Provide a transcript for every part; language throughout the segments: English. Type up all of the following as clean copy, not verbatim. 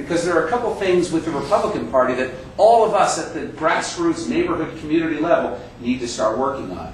because there are a couple things with the Republican Party that all of us at the grassroots neighborhood community level need to start working on.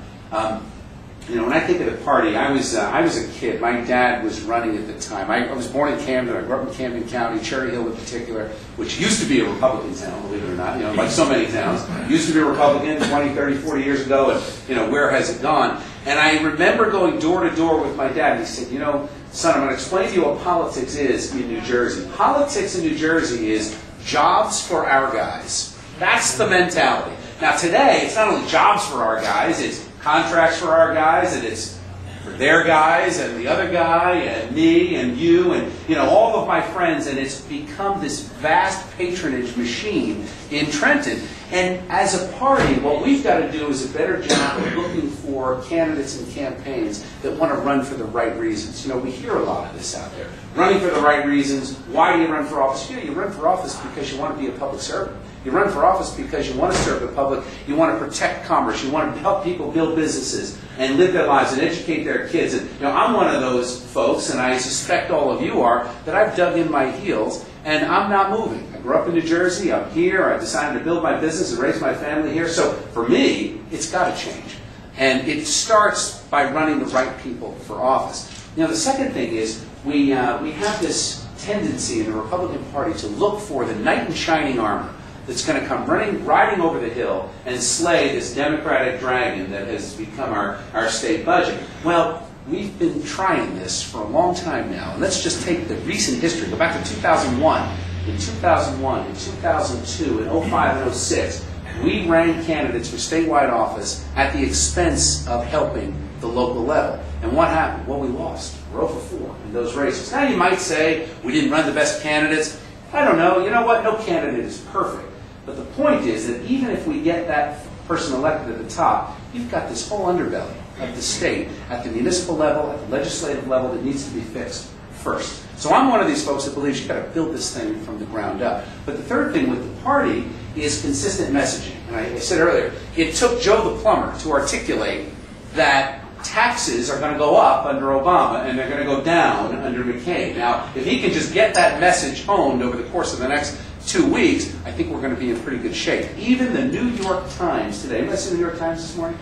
You know, when I think of the party, I was a kid. My dad was running at the time. I was born in Camden. I grew up in Camden County, Cherry Hill in particular, which used to be a Republican town, believe it or not. You know, like so many towns, used to be a Republican 20, 30, 40 years ago, and you know, where has it gone? And I remember going door to door with my dad. He said, "You know, son, I'm going to explain to you what politics is in New Jersey. Politics in New Jersey is jobs for our guys. That's the mentality. Now today, it's not only jobs for our guys, it's contracts for our guys, and it's for their guys, and the other guy, and me, and you, and you know, all of my friends, and it's become this vast patronage machine in Trenton. And as a party, what we've got to do is a better job of looking for candidates and campaigns that want to run for the right reasons. You know, we hear a lot of this out there. Running for the right reasons. Why do you run for office? You know, you run for office because you want to be a public servant. You run for office because you want to serve the public, you want to protect commerce, you want to help people build businesses and live their lives and educate their kids. And you know, I'm one of those folks, and I suspect all of you are, that I've dug in my heels and I'm not moving. I grew up in New Jersey, I'm here, I decided to build my business and raise my family here. So for me, it's got to change. And it starts by running the right people for office. You know, the second thing is we have this tendency in the Republican Party to look for the knight in shining armor that's going to come riding over the hill and slay this Democratic dragon that has become our state budget. Well, we've been trying this for a long time now. And let's just take the recent history. Go back to 2001. In 2001, in 2002, in 05 and 06, we ran candidates for statewide office at the expense of helping the local level. And what happened? Well, we lost. We're 0 for 4 in those races. Now you might say we didn't run the best candidates. I don't know. You know what? No candidate is perfect. But the point is that even if we get that person elected at the top, you've got this whole underbelly of the state at the municipal level, at the legislative level that needs to be fixed first. So I'm one of these folks that believes you've got to build this thing from the ground up. But the third thing with the party is consistent messaging. And I said earlier, it took Joe the plumber to articulate that taxes are going to go up under Obama and they're going to go down under McCain. Now, if he can just get that message honed over the course of the next 2 weeks, I think we're going to be in pretty good shape. Even the New York Times today, you guys see the New York Times this morning?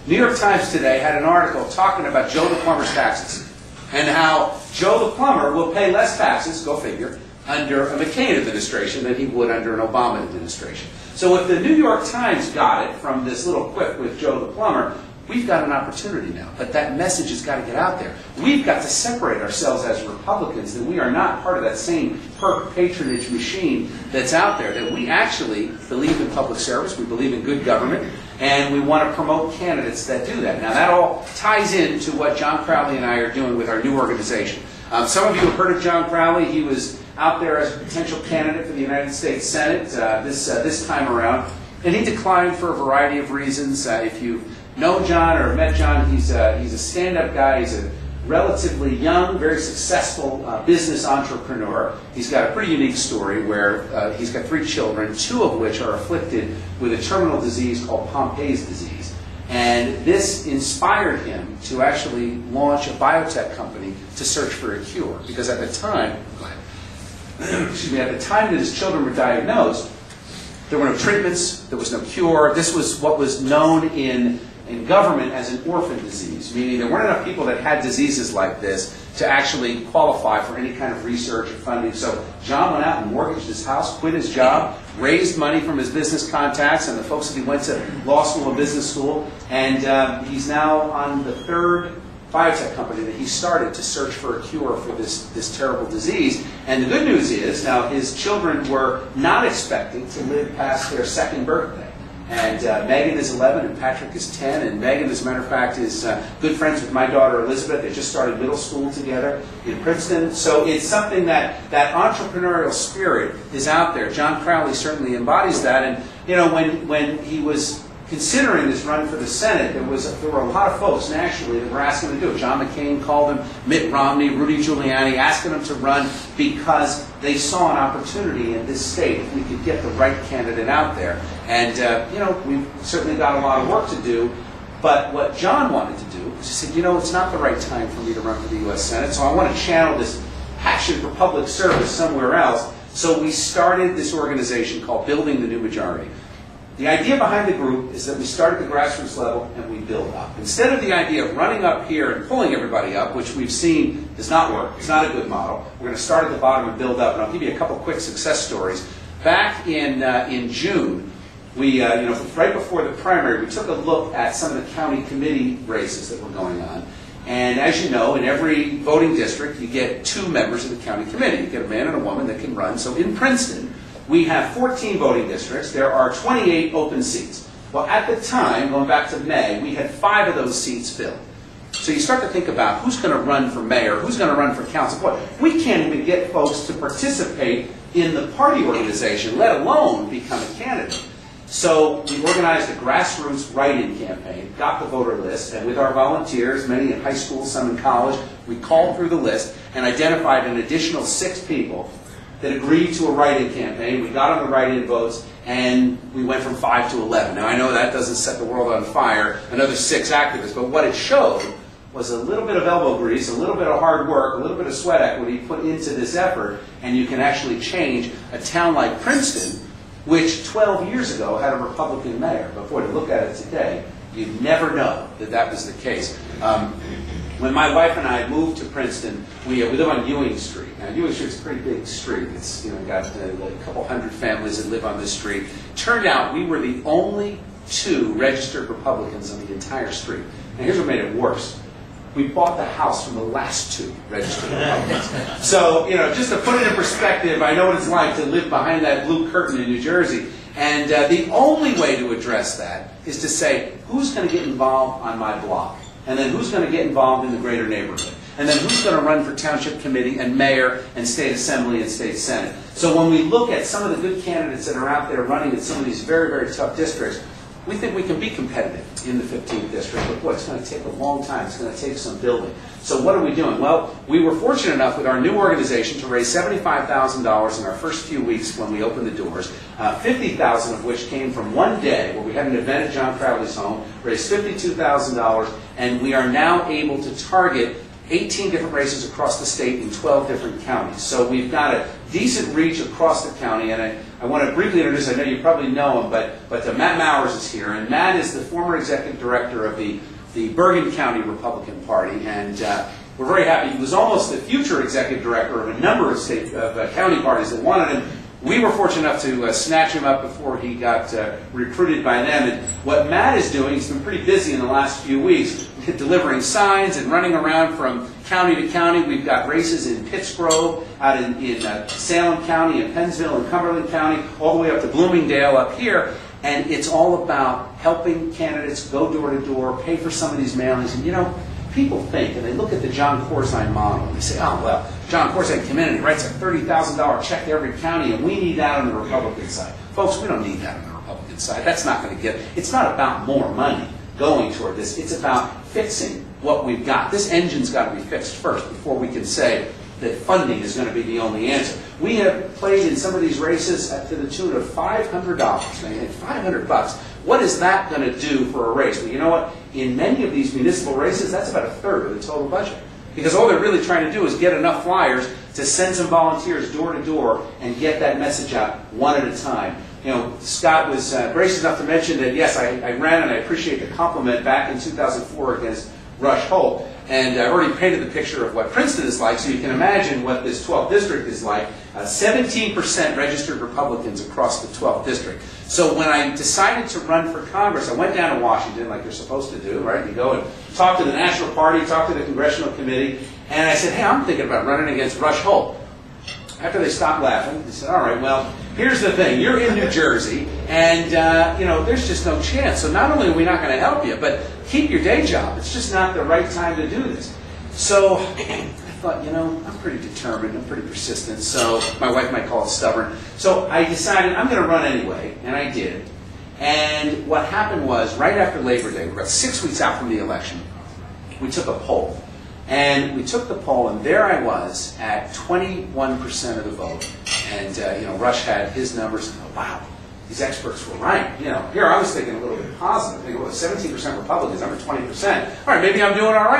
New York Times today had an article talking about Joe the plumber's taxes and how Joe the plumber will pay less taxes, go figure, under a McCain administration than he would under an Obama administration. So if the New York Times got it from this little quip with Joe the plumber, we've got an opportunity now, but that message has got to get out there. We've got to separate ourselves as Republicans, that we are not part of that same perk patronage machine that's out there, that we actually believe in public service, we believe in good government, and we want to promote candidates that do that. Now that all ties into what John Crowley and I are doing with our new organization. Some of you have heard of John Crowley. He was out there as a potential candidate for the United States Senate this time around, and he declined for a variety of reasons. If you know John or met John, he's a stand-up guy. He's a relatively young, very successful business entrepreneur. He's got a pretty unique story where he's got 3 children, 2 of which are afflicted with a terminal disease called Pompei's disease. And this inspired him to actually launch a biotech company to search for a cure. Because at the time, excuse me, at the time that his children were diagnosed, there were no treatments, there was no cure. This was what was known in government as an orphan disease, meaning there weren't enough people that had diseases like this to actually qualify for any kind of research or funding. So John went out and mortgaged his house, quit his job, raised money from his business contacts and the folks that he went to law school and business school, and he's now on the 3rd biotech company that he started to search for a cure for this terrible disease. And the good news is, now his children were not expecting to live past their 2nd birthday. And Megan is 11 and Patrick is 10. And Megan, as a matter of fact, is good friends with my daughter Elizabeth. They just started middle school together in Princeton. So it's something that entrepreneurial spirit is out there. John Crowley certainly embodies that. And you know, when he was considering this run for the Senate, there were a lot of folks nationally that were asking him to do it. John McCain called him, Mitt Romney, Rudy Giuliani, asking him to run because they saw an opportunity in this state if we could get the right candidate out there. And you know, we've certainly got a lot of work to do. But what John wanted to do was he said, you know, it's not the right time for me to run for the U.S. Senate, so I want to channel this passion for public service somewhere else. So we started this organization called Building the New Majority. The idea behind the group is that we start at the grassroots level and we build up. Instead of the idea of running up here and pulling everybody up, which we've seen does not work, it's not a good model, we're going to start at the bottom and build up. And I'll give you a couple quick success stories. Back in June, we, right before the primary, we took a look at some of the county committee races that were going on. And as you know, in every voting district, you get 2 members of the county committee. You get a man and a woman that can run. So in Princeton, we have 14 voting districts. There are 28 open seats. Well, at the time, going back to May, we had 5 of those seats filled. So you start to think about who's going to run for mayor, who's going to run for council. Boy, we can't even get folks to participate in the party organization, let alone become a candidate. So we organized a grassroots write-in campaign, got the voter list, and with our volunteers, many in high school, some in college, we called through the list and identified an additional 6 people that agreed to a write-in campaign. We got on the write-in votes, and we went from 5 to 11. Now, I know that doesn't set the world on fire, another 6 activists, but what it showed was a little bit of elbow grease, a little bit of hard work, a little bit of sweat equity put into this effort, and you can actually change a town like Princeton, which 12 years ago had a Republican mayor. But boy, to look at it today, you'd never know that that was the case. When my wife and I moved to Princeton, we live on Ewing Street. Now, Ewing Street's a pretty big street. It's got a couple hundred families that live on this street. Turned out we were the only 2 registered Republicans on the entire street. And here's what made it worse. We bought the house from the last 2 registered Republicans. So, just to put it in perspective, I know what it's like to live behind that blue curtain in New Jersey. And the only way to address that is to say, who's going to get involved on my block? And then who's going to get involved in the greater neighborhood? And then who's going to run for township committee and mayor and state assembly and state senate? So when we look at some of the good candidates that are out there running in some of these very, very tough districts, we think we can be competitive in the 15th district, but boy, it's going to take a long time. It's going to take some building. So what are we doing? Well, we were fortunate enough with our new organization to raise $75,000 in our first few weeks when we opened the doors, $50,000 of which came from one day where we had an event at John Crowley's home, raised $52,000, and we are now able to target 18 different races across the state in 12 different counties. So we've got a decent reach across the county, and I want to briefly introduce, I know you probably know him, but Matt Mowers is here, and Matt is the former executive director of the Bergen County Republican Party, and we're very happy. He was almost the future executive director of a number of county parties that wanted him. We were fortunate enough to snatch him up before he got recruited by them. And what Matt is doing, he's been pretty busy in the last few weeks, delivering signs and running around from county to county. We've got races in Pittsgrove, out in Salem County, in Pennsville, and Cumberland County, all the way up to Bloomingdale up here. And it's all about helping candidates go door to door, pay for some of these mailings. And people think, and they look at the John Corzine model, and they say, oh, well, John Corzine came in and he writes a $30,000 check to every county, and we need that on the Republican side. Folks, we don't need that on the Republican side. That's not going to get, it's not about more money going toward this. It's about fixing what we've got. This engine's got to be fixed first before we can say that funding is going to be the only answer. We have played in some of these races to the tune of $500. Man, $500. What is that going to do for a race? Well, you know what? In many of these municipal races, that's about 1/3 of the total budget. Because all they're really trying to do is get enough flyers to send some volunteers door to door and get that message out one at a time. Scott was gracious enough to mention that, yes, I ran, and I appreciate the compliment, back in 2004 against Rush Holt. And I already painted the picture of what Princeton is like, so you can imagine what this 12th district is like. 17% registered Republicans across the 12th district. So when I decided to run for Congress, I went down to Washington, like you're supposed to do, right? You go and talk to the National Party, talk to the Congressional Committee, and I said, hey, I'm thinking about running against Rush Holt. After they stopped laughing, they said, all right, well, here's the thing. You're in New Jersey, and, there's just no chance. So not only are we not going to help you, but keep your day job. It's just not the right time to do this. So I thought, I'm pretty determined. I'm pretty persistent. So my wife might call it stubborn. So I decided I'm going to run anyway, and I did. And what happened was, right after Labor Day, we're about 6 weeks out from the election, we took a poll. And we took the poll, and there I was at 21% of the vote. And, Rush had his numbers, and wow, these experts were right. Here I was thinking a little bit positive. Thinking, well, 17% Republicans, I'm at 20%. All right, maybe I'm doing all right.